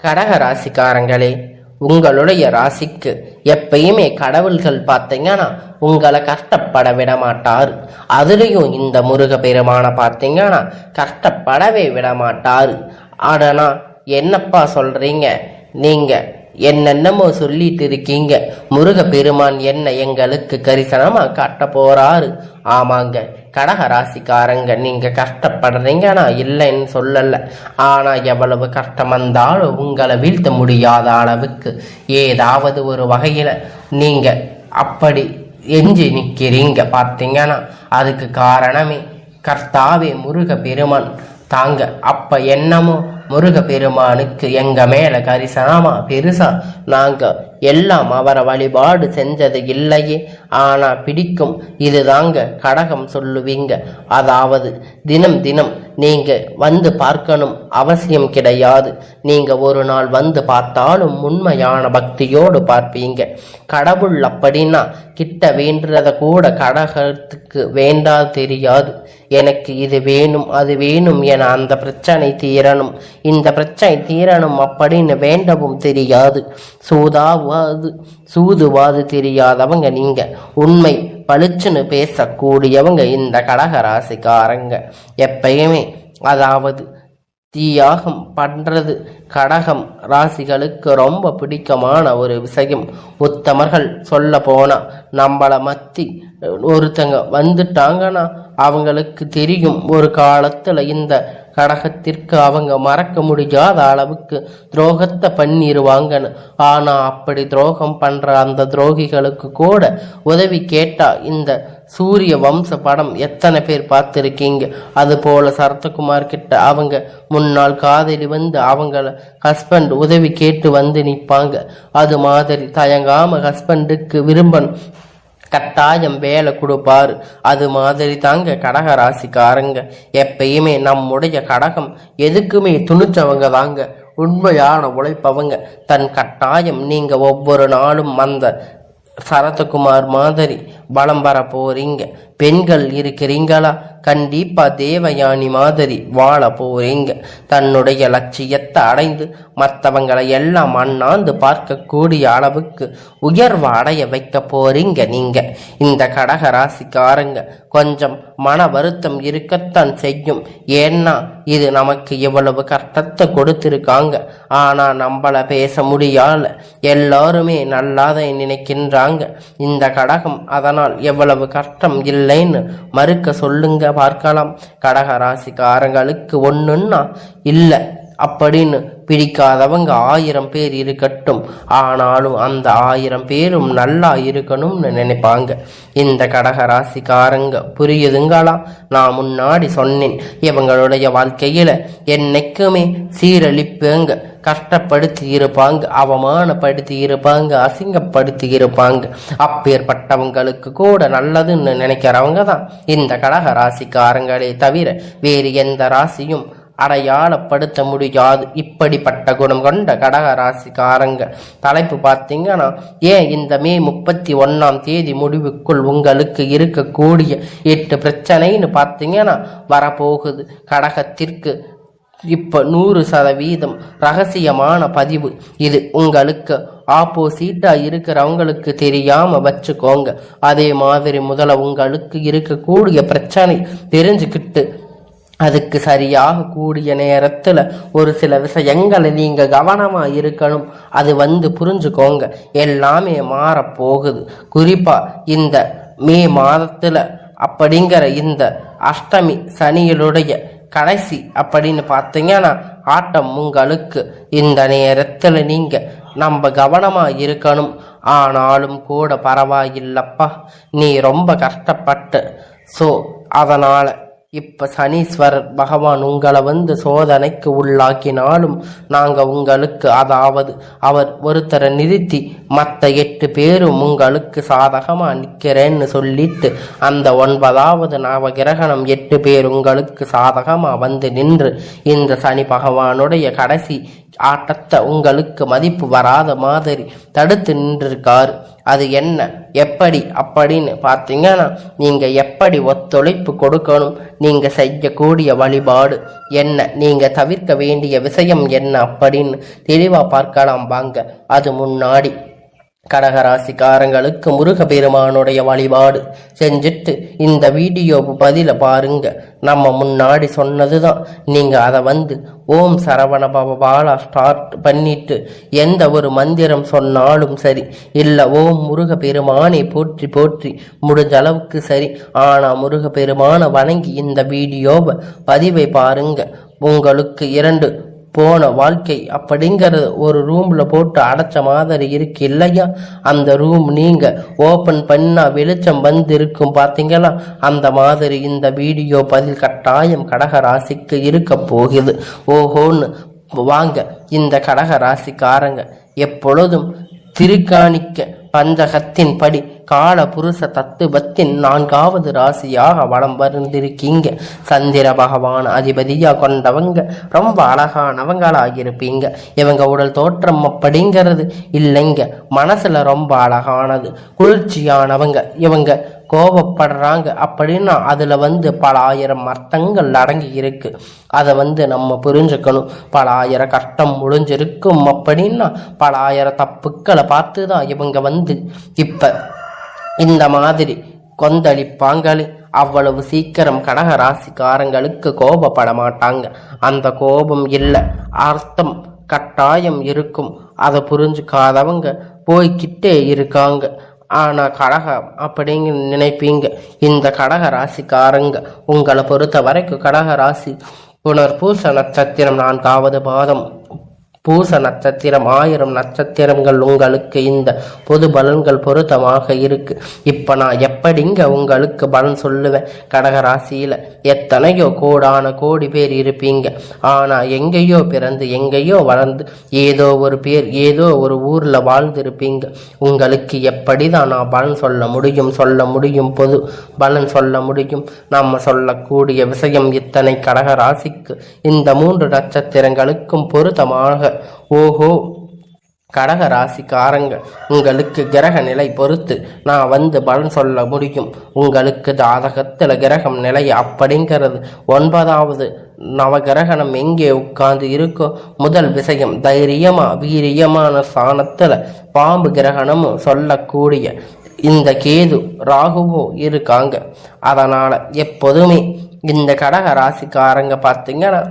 கடக ராசிக்காரங்களே, உங்களுடைய ராசிக்கு எப்பயுமே கடவுள்கள் பார்த்தீங்கன்னா உங்களை கஷ்டப்பட விட மாட்டாரு. அதுலேயும் இந்த முருக பெருமான பார்த்தீங்கன்னா கஷ்டப்படவே விட மாட்டாரு. ஆனா என்னப்பா சொல்றீங்க, நீங்க என்னென்னமோ சொல்லிட்டு இருக்கீங்க, முருக பெருமான் என்ன எங்களுக்கு கரிசனமா காட்ட போறாரு. ஆமாங்க கடக ராசிக்காரங்க, நீங்க கஷ்டப்படுறீங்க, நான் இல்லைன்னு சொல்லல. ஆனா எவ்வளவு கஷ்டம் வந்தாலும் உங்களை வீழ்த்த முடியாத அளவுக்கு ஏதாவது ஒரு வகையில நீங்க அப்படி எஞ்சி நிக்கிறீங்க பார்த்தீங்கன்னா அதுக்கு காரணமே கர்த்தாவே முருக பெருமான் தாங்க. அப்ப என்னமோ முருக பெருமானுக்கு எங்க மேல கரிசனமா பெருசா நாங்க எல்லாம் அவரை வழிபாடு செஞ்சது இல்லையே, ஆனா பிடிக்கும் இதுதாங்க கடகம் சொல்லுவீங்க. அதாவது தினம் தினம் நீங்க வந்து பார்க்கணும் அவசியம் கிடையாது. நீங்க ஒரு நாள் வந்து பார்த்தாலும் உண்மையான பக்தியோடு பார்ப்பீங்க. கடவுள் அப்படின்னா கிட்ட வேண்டுறத கூட கடகத்துக்கு வேண்டா தெரியாது. எனக்கு இது வேணும் அது வேணும் என அந்த பிரச்சனை தீரணும் இந்த பிரச்சனை தீரணும் அப்படின்னு வேண்டவும் தெரியாது. சூதுவாது தெரியாதவங்க நீங்க. உண்மை பளிச்சுன்னு பேசக்கூடியவங்க இந்த கடக ராசிக்காரங்க. எப்பயுமே அதாவது தியாகம் பண்றது கடகம் ராசிகளுக்கு ரொம்ப பிடிக்கமான ஒரு விஷயம். உத்தமர்கள் சொல்ல போனா நம்மளை மத்தி ஒருத்தங்க வந்துட்டாங்கன்னா அவங்களுக்கு தெரியும் ஒரு காலத்துல இந்த கடகத்திற்கு அவங்க மறக்க முடியாத அளவுக்கு துரோகத்தை பண்ணிடுவாங்கன்னு. ஆனா அப்படி துரோகம் பண்ற அந்த துரோகிகளுக்கு கூட உதவி கேட்டா இந்த சூரிய வம்ச படம் எத்தனை பேர் பார்த்துருக்கீங்க. அது போல சரத்குமார் கிட்ட அவங்க முன்னாள் காதலி வந்து அவங்கள ஹஸ்பண்ட் உதவி கேட்டு வந்து நிற்பாங்க. அது மாதிரி தயங்காம ஹஸ்பண்டுக்கு விரும்பணும் கட்டாயம் வேலை கொடுப்பாரு. அது மாதிரி தாங்க கடக ராசிக்காரங்க. எப்பயுமே நம்முடைய கடகம் எதுக்குமே துணிச்சவங்க தாங்க, உண்மையான உழைப்பவங்க. தன் கட்டாயம் நீங்க ஒவ்வொரு நாளும் அந்த சரத்குமார் மாதிரி பலம் வர போறீங்க. பெண்கள் இருக்கிறீங்களா, கண்டிப்பா தேவயானி மாதிரி வாழ போறீங்க. தன்னுடைய லட்சியத்தை அடைந்து மற்றவங்களை எல்லாம் அண்ணாந்து பார்க்கக்கூடிய அளவுக்கு உயர்வு அடைய வைக்க போறீங்க நீங்க. இந்த கடக ராசிக்காரங்க கொஞ்சம் மன வருத்தம் இருக்கத்தான் செய்யும். ஏன்னா இது நமக்கு எவ்வளவு கஷ்டத்தை கொடுத்திருக்காங்க, ஆனா நம்மள பேச முடியால எல்லாருமே நல்லாத நினைக்கின்றாங்க இந்த கடகம். அதனால் எவ்வளவு கஷ்டம் இல்லைன்னு மறுக்க சொல்லுங்க பார்க்கலாம். கடக ராசிக்காரங்களுக்கு ஒண்ணுன்னா இல்லை அப்படின்னு பிடிக்காதவங்க 1000 பேர் இருக்கட்டும், ஆனாலும் அந்த 1000 பேரும் நல்லா இருக்கணும்னு நினைப்பாங்க இந்த கடக ராசிக்காரங்க. புரியுதுங்களா? நான் முன்னாடி சொன்னேன், இவங்களுடைய வாழ்க்கையில என்னைக்குமே சீரழிப்புங்க, கஷ்டப்படுத்தி இருப்பாங்க, அவமானப்படுத்தி இருப்பாங்க, அசிங்கப்படுத்தி இருப்பாங்க. அப்பேற்பட்டவங்களுக்கு கூட நல்லதுன்னு நினைக்கிறவங்க தான் இந்த கடக ராசிக்காரங்களே தவிர வேறு எந்த ராசியும் அடையாளப்படுத்த முடியாது இப்படிப்பட்ட குணம் கொண்ட கடக ராசிக்காரங்க. தலைப்பு பார்த்தீங்கன்னா, ஏன் இந்த மே 31 முடிவுக்குள் உங்களுக்கு இருக்கக்கூடிய 8 பிரச்சனைன்னு பார்த்தீங்கன்னா வரப்போகுது. கடகத்திற்கு இப்ப 100% ரகசியமான பதிவு இது. உங்களுக்கு ஆப்போசிட்டா இருக்கிறவங்களுக்கு தெரியாம வச்சுக்கோங்க. அதே மாதிரி முதல்ல உங்களுக்கு இருக்கக்கூடிய பிரச்சனை தெரிஞ்சுக்கிட்டு அதுக்கு சரியாக கூடிய நேரத்துல ஒரு சில விஷயங்களை நீங்க கவனமா இருக்கணும். அது புரிஞ்சுக்கோங்க, எல்லாமே மாறப்போகுது. குறிப்பா இந்த மே மாதத்துல அப்படிங்கிற இந்த அஷ்டமி சனியிலுடைய கடைசி அப்படின்னு பார்த்தீங்கன்னா ஆட்டம் உங்களுக்கு. இந்த நேரத்துல நீங்க நம்ம கவனமா இருக்கணும். ஆனாலும் கூட பரவாயில்லப்பா, நீ ரொம்ப கஷ்டப்பட்டு அதனால இப்ப சனீஸ்வரர் பகவான் உங்களை சோதனைக்கு உள்ளாக்கினாலும் நாங்க உங்களுக்கு, அதாவது அவர் ஒருத்தரை நிறுத்தி மற்ற 8 பேரும் உங்களுக்கு சாதகமா நிக்கிறேன்னு சொல்லிட்டு அந்த 9வது நவகிரகணம் 8 பேர் உங்களுக்கு சாதகமா நின்று இந்த சனி பகவானுடைய கடைசி ஆட்டத்தை உங்களுக்கு மதிப்பு வராத மாதிரி தடுத்து நின்றிருக்காரு. அது என்ன எப்படி அப்படின்னு பார்த்தீங்கன்னா நீங்கள் எப்படி ஒத்துழைப்பு கொடுக்கணும், நீங்கள் செய்யக்கூடிய வழிபாடு என்ன, நீங்கள் தவிர்க்க வேண்டிய விஷயம் என்ன அப்படின்னு தெளிவாக பார்க்கலாம் வாங்க. அது முன்னாடி கடகராசிக்காரங்களுக்கு முருகப்பெருமானுடைய வழிபாடு செஞ்சுட்டு இந்த வீடியோ பதில பாருங்க. நம்ம முன்னாடி சொன்னதுதான். நீங்க அதை ஓம் சரவண பவபாலா ஸ்டார்ட் பண்ணிட்டு எந்த ஒரு மந்திரம் சொன்னாலும் சரி, இல்ல ஓம் முருகப்பெருமானை போற்றி போற்றி முடிஞ்ச அளவுக்கு சரி. ஆனா முருகப்பெருமான வணங்கி இந்த வீடியோவை பதிவை பாருங்க. உங்களுக்கு 2 போன வாழ்க்கை அப்படிங்கிறது ஒரு ரூம்ல போட்டு அடைச்ச மாதிரி இருக்கு இல்லையா? அந்த ரூம் நீங்க ஓபன் பண்ணா வெளிச்சம் இருக்கும் பார்த்தீங்களா? அந்த மாதிரி இந்த வீடியோ பதில் கட்டாயம் கடக ராசிக்கு இருக்க போகுது. ஓஹோன்னு வாங்க. இந்த கடக ராசிக்காரங்க எப்பொழுதும் திருக்காணிக்க பஞ்சகத்தின் படி கால புருஷ தத்துவத்தின் 4வது ராசியாக வலம் வந்திருக்கீங்க. சந்திர பகவான் அதிபதியா கொண்டவங்க ரொம்ப அழகானவங்களாகிருப்பீங்க. இவங்க உடல் தோற்றம் அப்படிங்கிறது இல்லைங்க, மனசுல ரொம்ப அழகானது, குளிர்ச்சியானவங்க. இவங்க கோபப்படுறாங்க அப்படின்னா அதுல பல ஆயிரம் அர்த்தங்கள் அடங்கி இருக்கு. அதை நம்ம புரிஞ்சுக்கணும். பல ஆயிரம் கஷ்டம் முடிஞ்சிருக்கும் அப்படின்னா பல ஆயிரம் தப்புக்களை பார்த்துதான் இவங்க இப்ப இந்த மாதிரி கொந்தளிப்பாங்களே. அவ்வளவு சீக்கிரம் கடக ராசிக்காரங்களுக்கு கோபப்பட மாட்டாங்க. அந்த கோபம் இல்லை, அர்த்தம் கட்டாயம் இருக்கும். அதை புரிஞ்சுக்காதவங்க போய்கிட்டே இருக்காங்க. ஆனா கடகம் அப்படிங்க நினைப்பீங்க. இந்த கடக ராசிக்காரங்க உங்களை பொறுத்த வரைக்கும் கடக ராசி புனர்பூச நட்சத்திரம் 4வது பாதம், பூச நட்சத்திரம் 1000 நட்சத்திரங்கள் உங்களுக்கு இந்த பொது பலன்கள் பொருத்தமாக இருக்கு. இப்ப நான் எப்படிங்க உங்களுக்கு பலன் சொல்லுவேன்? கடகராசியில எத்தனையோ கோடி பேர் இருப்பீங்க. ஆனா எங்கேயோ பிறந்து எங்கேயோ வளர்ந்து ஏதோ ஒரு பேர் ஏதோ ஒரு ஊர்ல வாழ்ந்திருப்பீங்க. உங்களுக்கு எப்படிதான் நான் பலன் சொல்ல முடியும் பொது பலன் சொல்ல முடியும்? நம்ம சொல்லக்கூடிய விஷயம் இத்தனை கடகராசிக்கு இந்த 3 நட்சத்திரங்களுக்கும் பொருத்தமாக. ஓஹோ, கடக ராசிக்காரங்க உங்களுக்கு கிரக நிலை பொறுத்து நான் பலன் சொல்ல முடியும். உங்களுக்கு ஜாதகத்துல கிரகம் நிலை அப்படிங்கிறது 9வது நவகிரகணம் எங்கே உட்கார்ந்து இருக்கோ முதல் விஷயம் தைரியமா வீரியமான ஸ்தானத்துல பாம்பு கிரகணமும் சொல்லக்கூடிய இந்த கேது ராகுவோ இருக்காங்க. அதனால எப்போதுமே இந்த கடக ராசிக்காரங்க பார்த்தீங்கன்னா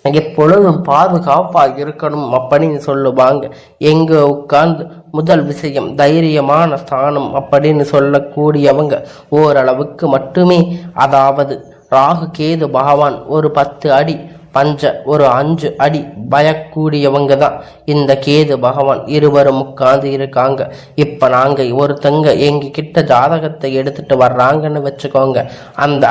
எப்பொழுதும் பாதுகாப்பாக இருக்கணும் அப்படின்னு சொல்லுவாங்க. எங்க உட்கார்ந்து முதல் விஷயம் தைரியமான ஸ்தானம் அப்படின்னு சொல்லக்கூடியவங்க ஓரளவுக்கு மட்டுமே. அதாவது ராகு கேது பகவான் ஒரு 10 அடி ஒரு 5 அடி பயக்கூடியவங்க தான் இந்த கேது பகவான். இருவரும் உட்கார்ந்து இருக்காங்க. இப்ப நாங்க ஒருத்தங்க எங்க கிட்ட ஜாதகத்தை எடுத்துட்டு வர்றாங்கன்னு வச்சுக்கோங்க. அந்த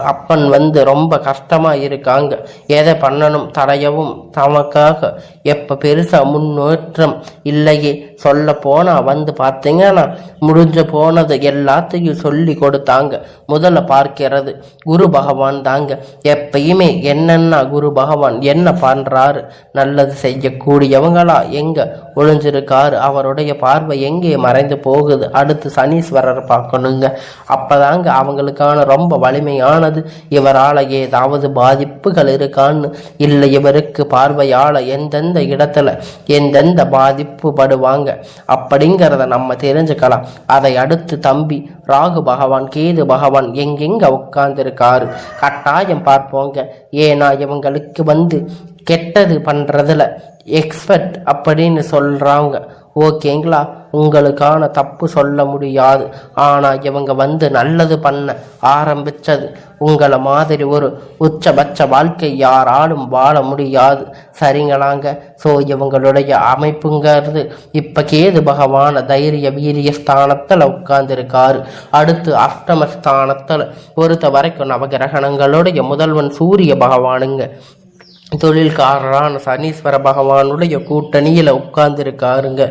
அப்பன் ரொம்ப கஷ்டமா இருக்காங்க. எதை பண்ணணும் தடையவும் தமக்காக எப்ப பெருசா முன்னேற்றம் இல்லையே. சொல்ல போனா பார்த்தீங்கன்னா முடிஞ்ச போனது எல்லாத்தையும் சொல்லி கொடுத்தாங்க. முதல்ல பார்க்கிறது குரு பகவான் தாங்க. எப்பயுமே என்னன்னா குரு பகவான் என்ன பண்றாரு, நல்லது செய்யக்கூடியவங்களா எங்க ஒளிஞ்சிருக்காரு, அவருடைய பார்வை எங்கே மறைந்து போகுது. அடுத்து சனீஸ்வரர் பார்க்கணுங்க. அப்பதாங்க அவங்களுக்கான ரொம்ப வலிமையானது. இவரால ஏதாவது பாதிப்புகள் இருக்கான்னு இல்லை, இவருக்கு பார்வையால எந்தெந்த இடத்துல எந்தெந்த பாதிப்பு படுவாங்க அப்படிங்கிறத நம்ம தெரிஞ்சுக்கலாம். அதை அடுத்து தம்பி ராகு பகவான் கேது பகவான் எங்கெங்க உட்கார்ந்து இருக்காரு கட்டாயம் பார்ப்போங்க. ஏன்னா இவங்களுக்கு கெட்டது பண்றதுல எக்ஸ்பர்ட் அப்படின்னு சொல்றாங்க. ஓகேங்களா, உங்களுக்கான தப்பு சொல்ல முடியாது. ஆனா இவங்க நல்லது பண்ண ஆரம்பிச்சது உங்களை மாதிரி ஒரு உச்சபட்ச வாழ்க்கை யாராலும் வாழ முடியாது. சரிங்களாங்க. ஸோ இவங்களுடைய அமைப்புங்கிறது இப்ப கேது பகவான தைரிய வீரிய ஸ்தானத்துல உட்கார்ந்துருக்காரு. அடுத்து அஷ்டம ஸ்தானத்துல பொறுத்த வரைக்கும் நவகிரகணங்களுடைய முதல்வன் சூரிய பகவானுங்க. தொழில்காரரான சனீஸ்வர பகவானுடைய கூட்டணியில உட்கார்ந்து இருக்காருங்க.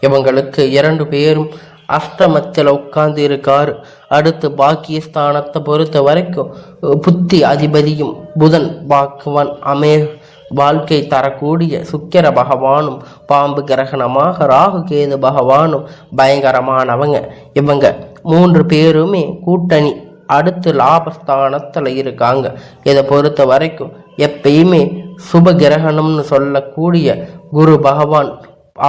இவங்களுக்கு 2 பேரும் அஷ்டமத்தில் உட்கார்ந்து இருக்காரு. அடுத்து பாக்கியஸ்தானத்தை பொறுத்த வரைக்கும் புத்தி அதிபதியும் புதன் பாக்குவன் வாழ்க்கை தரக்கூடிய சுக்கிர பகவானும் பாம்பு கிரகணமாக ராகு கேது பகவானும் பயங்கரமானவங்க. இவங்க 3 பேருமே கூட்டணி அடுத்து லாபஸ்தானத்தில் இருக்காங்க. இதை பொறுத்த வரைக்கும் எப்பயுமே சுப கிரகணம்னு சொல்லக்கூடிய குரு பகவான்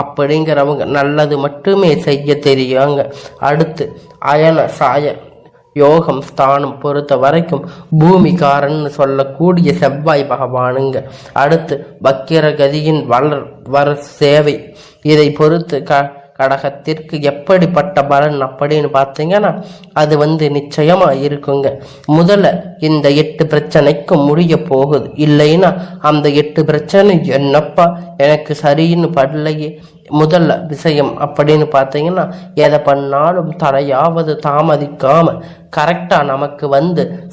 அப்படிங்கிறவங்க நல்லது மட்டுமே செய்ய தெரியாங்க. அடுத்து அயன சாய யோகம் ஸ்தானம் பொறுத்த வரைக்கும் பூமிகாரன்னு சொல்லக்கூடிய செவ்வாய் பகவானுங்க. அடுத்து வக்கிரகதியின் வர சேவை. இதை பொறுத்து கடகத்திற்கு எப்படிப்பட்ட பலன் அப்படின்னு பார்த்தீங்கன்னா அது நிச்சயமா இருக்குங்க. முதல்ல இந்த 8 பிரச்சனைக்கும் முடிய போகுது. இல்லைன்னா அந்த 8 பிரச்சனை என்னப்பா எனக்கு சரின்னு படலையே. முதல்ல விஷயம் அப்படின்னு பார்த்தீங்கன்னா எதை பண்ணாலும் தடையாவது தாமதிக்காம கரெக்டாக நமக்கு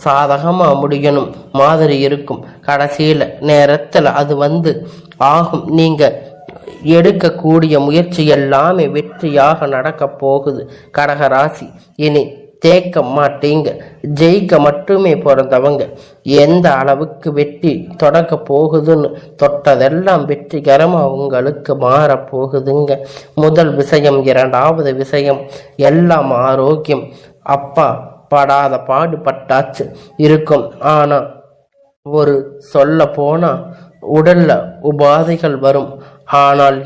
சாதகமாக முடியணும் மாதிரி இருக்கும். கடைசியில் நேரத்தில் அது ஆகும். நீங்கள் எடுக்கக்கூடிய முயற்சி எல்லாமே வெற்றியாக நடக்க போகுது. கடகராசி இனி தேக்க மாட்டீங்க, ஜெயிக்க மட்டுமே பிறந்தவங்க. எந்த அளவுக்கு வெற்றி தொடக்க போகுதுன்னு தொட்டதெல்லாம் வெற்றிகரமாக உங்களுக்கு மாறப்போகுதுங்க. முதல் விஷயம். இரண்டாவது விஷயம் எல்லாம் ஆரோக்கியம். அப்பா படாத பாடுபட்டாச்சு இருக்கும். ஆனால் ஒரு சொல்ல போனால் உடல்ல உபாதைகள் வரும். ஆனால்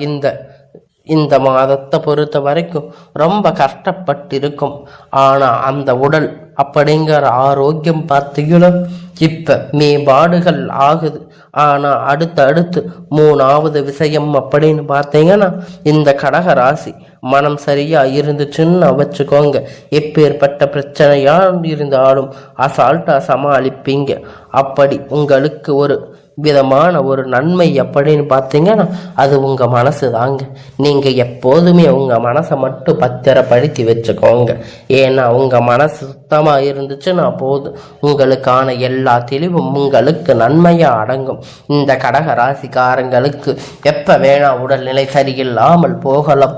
இந்த மாதத்தை பொறுத்த வரைக்கும் ரொம்ப கஷ்டப்பட்டிருக்கும். ஆனால் அந்த உடல் அப்படிங்கிற ஆரோக்கியம் பார்த்தீங்கன்னா இப்போ மேம்பாடுகள் ஆகுது. ஆனால் அடுத்து 3வது விஷயம் அப்படின்னு பார்த்தீங்கன்னா இந்த கடக ராசி மனம் சரியா இருந்துச்சுன்னு வச்சுக்கோங்க. எப்பேற்பட்ட பிரச்சனையா இருந்தாலும் அசால்ட்டா சமாளிப்பீங்க. அப்படி உங்களுக்கு ஒரு விதமான ஒரு நன்மை அப்படின்னு பார்த்தீங்கன்னா அது உங்கள் மனசு தாங்க. நீங்கள் எப்போதுமே உங்கள் மனசை மட்டும் பத்திரப்படுத்தி வச்சுக்கோங்க. ஏன்னா உங்கள் மனசு சுத்தமாக இருந்துச்சுன்னா போதும், உங்களுக்கான எல்லா தெளிவும் உங்களுக்கு நன்மையாக அடங்கும். இந்த கடக ராசிக்காரங்களுக்கு எப்போ வேணா உடல்நிலை சரியில்லாமல் போகலாம்.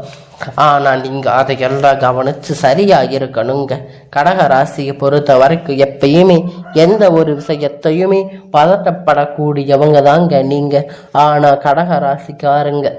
ஆனால் நீங்கள் அதையெல்லாம் கவனித்து சரியாக இருக்கணுங்க. கடக ராசியை பொறுத்த வரைக்கும் எப்பயுமே எந்த ஒரு விஷயத்தையுமே பதட்டப்படக்கூடியவங்க தாங்க நீங்கள். ஆனால் கடக ராசிக்காரங்க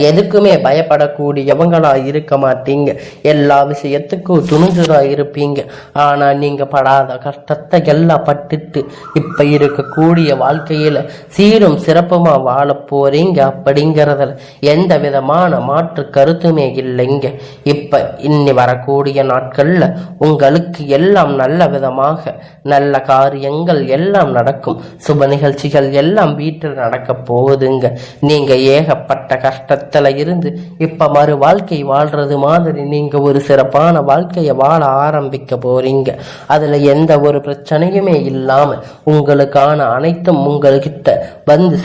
எதுக்குமே பயப்படக்கூடியவங்களா இருக்க மாட்டீங்க. எல்லா விஷயத்துக்கும் துணிஞ்சதா இருப்பீங்க. ஆனா நீங்க படாத கஷ்டத்தை எல்லாம் பட்டுட்டு இப்ப இருக்கக்கூடிய வாழ்க்கையில சீரும் சிறப்புமா வாழ போறீங்க. அப்படிங்கிறதுல எந்த விதமான மாற்று கருத்துமே இல்லைங்க. இப்ப இன்னி வரக்கூடிய நாட்கள்ல உங்களுக்கு எல்லாம் நல்ல விதமாக நல்ல காரியங்கள் எல்லாம் நடக்கும். சுப நிகழ்ச்சிகள் எல்லாம் வீட்டில் நடக்க போகுதுங்க. நீங்க ஏகப்பட்ட கஷ்டத்துல இருந்து இப்ப மறு வாழ்க்கை வாழ்றது மாதிரி நீங்க ஒரு சிறப்பான வாழ்க்கையை வாழ ஆரம்பிக்க போறீங்க. அதுல எந்த ஒரு பிரச்சனையுமே இல்லாம உங்களுக்கான அனைத்தும் உங்ககிட்ட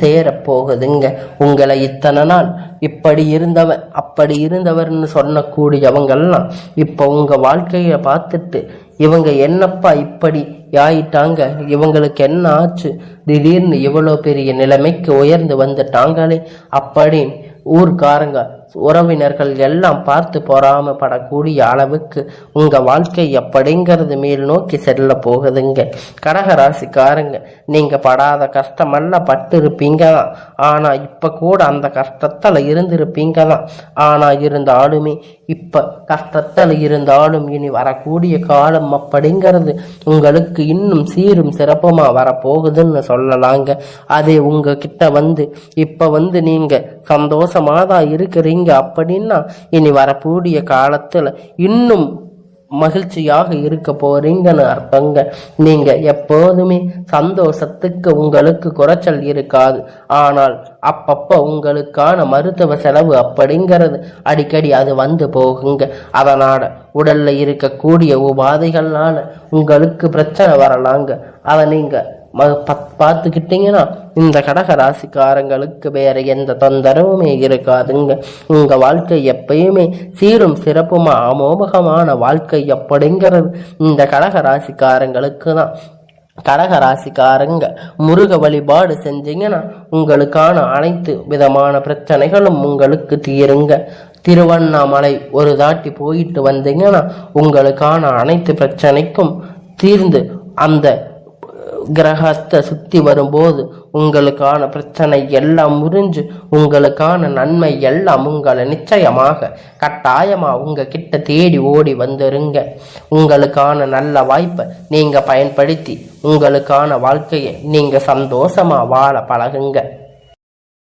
சேர போகுதுங்க. உங்களை இத்தனை நாள் இப்படி இருந்தவன் அப்படி இருந்தவர்னு சொன்னக்கூடியவங்கெல்லாம் இப்ப உங்க வாழ்க்கைய பார்த்துட்டு இவங்க என்னப்பா இப்படி ஆயிட்டாங்க, இவங்களுக்கு என்ன ஆச்சு, திடீர்னு இவ்வளோ பெரிய நிலைமைக்கு உயர்ந்து வந்துட்டாங்களே அப்படின்னு ஊர்க்காரங்க உறவினர்கள் எல்லாம் பார்த்து பொறாமப்படக்கூடிய அளவுக்கு உங்க வாழ்க்கை எப்படிங்கிறது மேல் நோக்கி செல்ல போகுதுங்க. கடகராசிக்காரங்க நீங்க படாத கஷ்டமெல்லாம் பட்டு இருப்பீங்க தான். ஆனா இப்ப கூட அந்த கஷ்டத்துல இருந்திருப்பீங்க தான். ஆனா இருந்தாலுமே இப்ப கஷ்டத்துல இருந்தாலும் இனி வரக்கூடிய காலம் அப்படிங்கிறது உங்களுக்கு இன்னும் சீரும் சிறப்புமா வரப்போகுதுன்னு சொல்லலாங்க. அதே உங்க கிட்ட இப்ப நீங்க சந்தோஷமாதான் இருக்கிறீங்க அப்படின்னா இனி வரக்கூடிய காலத்துல இன்னும் மகிழ்ச்சியாக இருக்க போறீங்கன்னு அர்த்தங்க. நீங்க எப்போதுமே சந்தோஷத்துக்கு உங்களுக்கு குறைச்சல் இருக்காது. ஆனால் அப்பப்ப உங்களுக்கான மருத்துவ செலவு அப்படிங்கிறது அடிக்கடி அது போகுங்க. அதனால உடல்ல இருக்கக்கூடிய உபாதைகள்னால உங்களுக்கு பிரச்சனை வரலாங்க. அதை நீங்க பார்த்துக்கிட்டீங்கன்னா இந்த கடக ராசிக்காரங்களுக்கு வேற எந்த தொந்தரவுமே இருக்காதுங்க. உங்க வாழ்க்கை எப்பயுமே சீரும் சிறப்புமா அமோகமான வாழ்க்கை அப்படிங்கிறது இந்த கடக ராசிக்காரங்களுக்கு தான். கடக ராசிக்காரங்க முருக வழிபாடு செஞ்சீங்கன்னா உங்களுக்கான அனைத்து விதமான பிரச்சனைகளும் உங்களுக்கு தீருங்க. திருவண்ணாமலை ஒரு தாட்டி போயிட்டு வந்தீங்கன்னா உங்களுக்கான அனைத்து பிரச்சனைக்கும் தீர்ந்து அந்த கிரகத்தை சுத்தி வரும்போது உங்களுக்கான பிரச்சனை எல்லாம் முறிஞ்சு உங்களுக்கான நன்மை எல்லாம் உங்களை நிச்சயமாக கட்டாயமா உங்க கிட்ட தேடி ஓடி வந்துருங்க. உங்களுக்கான நல்ல வாய்ப்பை நீங்க பயன்படுத்தி உங்களுக்கான வாழ்க்கையை நீங்க சந்தோஷமா வாழ பழகுங்க.